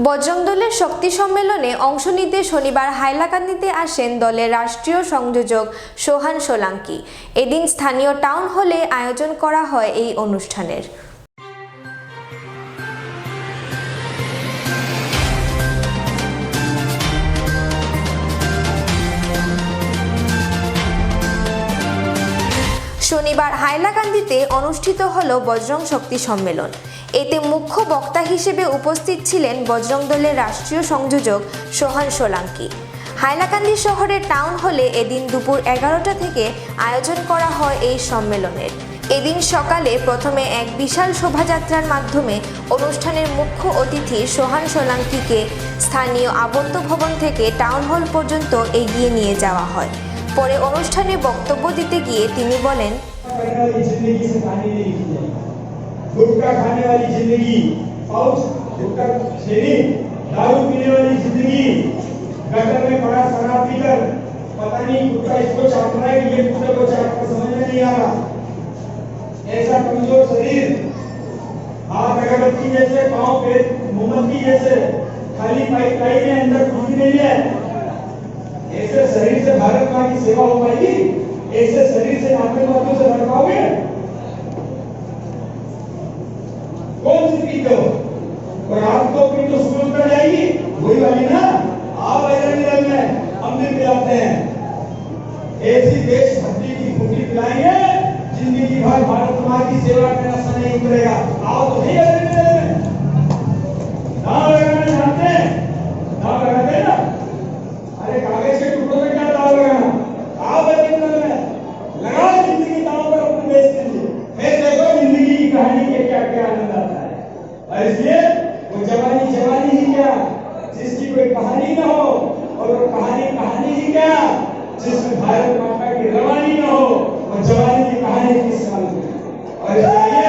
বজরং দলের শক্তি সম্মেলনে অংশ নিতে শনিবার হাইলাকান্দিতে আসেন দলের রাষ্ট্রীয় সংযোজক সোহান সোলাঙ্কি। এদিন স্থানীয় টাউন হলে আয়োজন করা হয় এই অনুষ্ঠানের। শনিবার হাইলাকান্দিতে অনুষ্ঠিত হল বজরং শক্তি সম্মেলন। এতে মুখ্য বক্তা হিসেবে উপস্থিত ছিলেন বজরং দলের রাষ্ট্রীয় সংযোজক সোহান সোলাঙ্কি। হাইলাকান্দি শহরের টাউন হলে এদিন দুপুর 11টা থেকে আয়োজন করা হয় এই সম্মেলনের। এদিন সকালে প্রথমে এক বিশাল শোভাযাত্রার মাধ্যমে অনুষ্ঠানের মুখ্য অতিথি সোহান সোলাঙ্কিকে স্থানীয় আবন্ত ভবন থেকে টাউন হল পর্যন্ত এগিয়ে নিয়ে যাওয়া হয়। পরে অনুষ্ঠানে বক্তব্য দিতে গিয়ে তিনি বলেন, गुटखा खाने वाली जिंदगी, पाउच गुटखा सेवी, दारू पीने वाली जिंदगी, गटर में पड़ा शराब पीकर पता नहीं गुटखा इसको चाट रहा है कि ये गुटखा को चाट कर समझ में नहीं आ रहा। ऐसा कमजोर शरीर, हाथ अगरबत्ती जैसे, पाँव पैर मोमबत्ती जैसे, खाली पाइपलाइन में अंदर कुछ भी नहीं है। ऐसे शरीर से भारत माँ की सेवा हो पाएगी? ऐसे शरीर से आतंकवादियों से लड़ पाओगे? कौन सी पीते हो? और आपको अपनी तो स्कूल कर जाएगी वही वाली ना। आप बजरंग दल में हम भी पिलाते हैं, ऐसी देशभक्ति की फूटी पिलाएंगे जिंदगी भर भारत माँ की सेवा का नशा नहीं उतरेगा। आओ तो नहीं बजरंग दल में दाव लगाना चाहते हैं? दाव लगाते हैं ना? अरे कागज के टुकड़ों में क्या दाव लगाना? आओ बजरंग दल में लगाओ जिंदगी दाव पर अपने देश के लिए। फिर देखो जिंदगी की कहानी के क्या क्या आनंद आता है। और इसलिए वो जवानी जवानी ही क्या जिसकी कोई कहानी न हो, और वो कहानी कहानी ही क्या जिसमें भारत माता की रवानी न हो, और जवानी की कहानी किस साल में। और इसलिए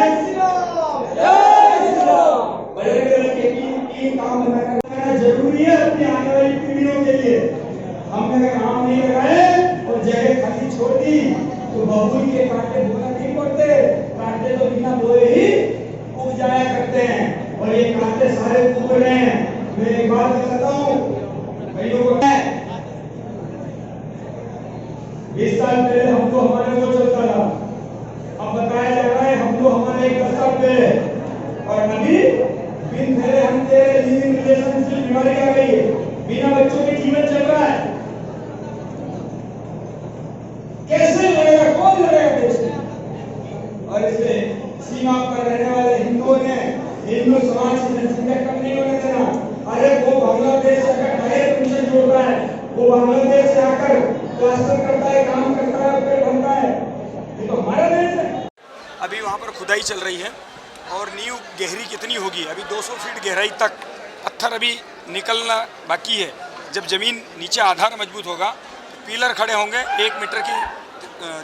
बजरंग दल के तीन काम करना जरूरी है अपनी आने वाली पीढ़ियों के लिए। हमने अगर आम नहीं लगाए और जगह खाली छोड़ दी तो बबूल के कांटे बोना नहीं पड़ते। कांटे तो बिना बोए ही उग जाया करते हैं, और ये कांटे सारे उग रहे हैं। मैं एक बात बताता हूँ भाइयों को, 20 साल पहले हमको हमारे वो चलता था, अब बताया जा रहा है हमको हमारे 10 साल पहले, और अभी बिन पहले हम तेरे लिविंग रिलेशनशिप बीमारी आ गई है, बिना बच्चों के जीवन चल रहा है। कैसे लड़ेगा, कौन लड़ेगा देश में? और इसलिए सीमा पर रहने वाले हिंदुओं ने हिंदू समाज से जनसंख्या कम नहीं होने देना। अरे वो बांग्लादेश से अगर टायर मिशन जोड़ता है, वो बांग्लादेश से आकर प्लास्टर करता है, काम करता है, पेड़ बनता है, ये तो हमारा देश है। अभी वहाँ पर खुदाई चल रही है और नींव गहरी कितनी होगी, अभी 200 फीट गहराई तक पत्थर अभी निकलना बाकी है। जब ज़मीन नीचे आधार मजबूत होगा, पिलर खड़े होंगे 1 मीटर की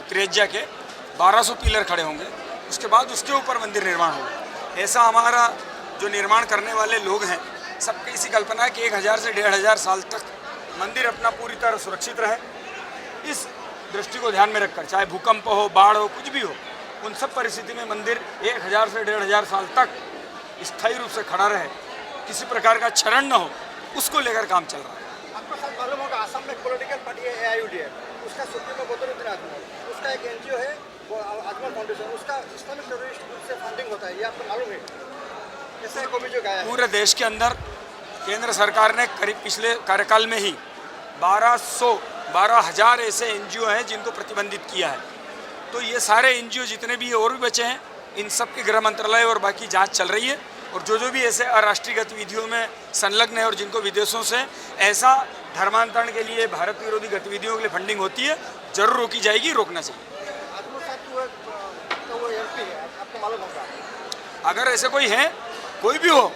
त्रिज्या के, 1200 पिलर खड़े होंगे, उसके बाद उसके ऊपर मंदिर निर्माण होगा। ऐसा हमारा जो निर्माण करने वाले लोग हैं सबकी इसी कल्पना है कि 1000 से 1500 साल तक मंदिर अपना पूरी तरह सुरक्षित रहे। इस दृष्टि को ध्यान में रखकर, चाहे भूकंप हो, बाढ़ हो, कुछ भी हो, उन सब परिस्थिति में मंदिर 1000 से 1500 साल तक स्थायी रूप से खड़ा रहे, किसी प्रकार का क्षरण न हो, उसको लेकर काम चल रहा है। आपको सब मालूम होगा असम में पॉलिटिकल पार्टी है AIUDF, उसका सुप्रीम में बदरुद्दीन आजमल, उसका एक NGO है वो आजमल फाउंडेशन, उसका इस्लामिक टेररिस्ट ग्रुप से फंडिंग होता है, ये आपको मालूम है? ऐसा एक अभियोग आया है। पूरे देश के अंदर केंद्र सरकार ने करीब पिछले कार्यकाल में ही 12,000 ऐसे NGO हैं जिनको प्रतिबंधित किया है। तो ये सारे NGO जितने भी और भी बचे हैं, इन सब के गृह मंत्रालय और बाकी जांच चल रही है, और जो भी ऐसे अराष्ट्रीय गतिविधियों में संलग्न है और जिनको विदेशों से ऐसा धर्मांतरण के लिए, भारत विरोधी गतिविधियों के लिए फंडिंग होती है, जरूर रोकी जाएगी, रोकना चाहिए। आपको मालूम होगा अगर ऐसे कोई है, कोई भी हो,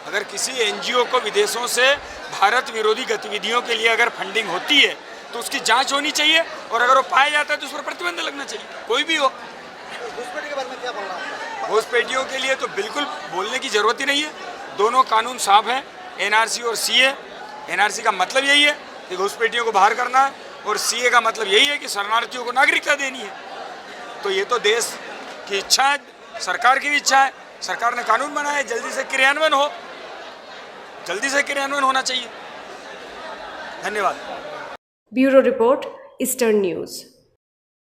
अगर किसी NGO को विदेशों से भारत विरोधी गतिविधियों के लिए अगर फंडिंग होती है तो उसकी जांच होनी चाहिए, और अगर वो पाया जाता है तो उस पर प्रतिबंध लगना चाहिए, कोई भी हो। घुसपैठी के बारे में क्या बोलना है? घुसपैठियों के लिए तो बिल्कुल बोलने की ज़रूरत ही नहीं है। दोनों कानून साफ हैं, NRC और CA। NRC का मतलब यही है कि घुसपैठियों को बाहर करना है, और CA का मतलब यही है कि शरणार्थियों को नागरिकता देनी है। तो ये तो देश की इच्छा है, सरकार की भी इच्छा है, सरकार ने कानून बनाया है, जल्दी से क्रियान्वयन हो। जल्दी से क्रियान्वयन होना चाहिए। धन्यवाद। Bureau report, eastern news.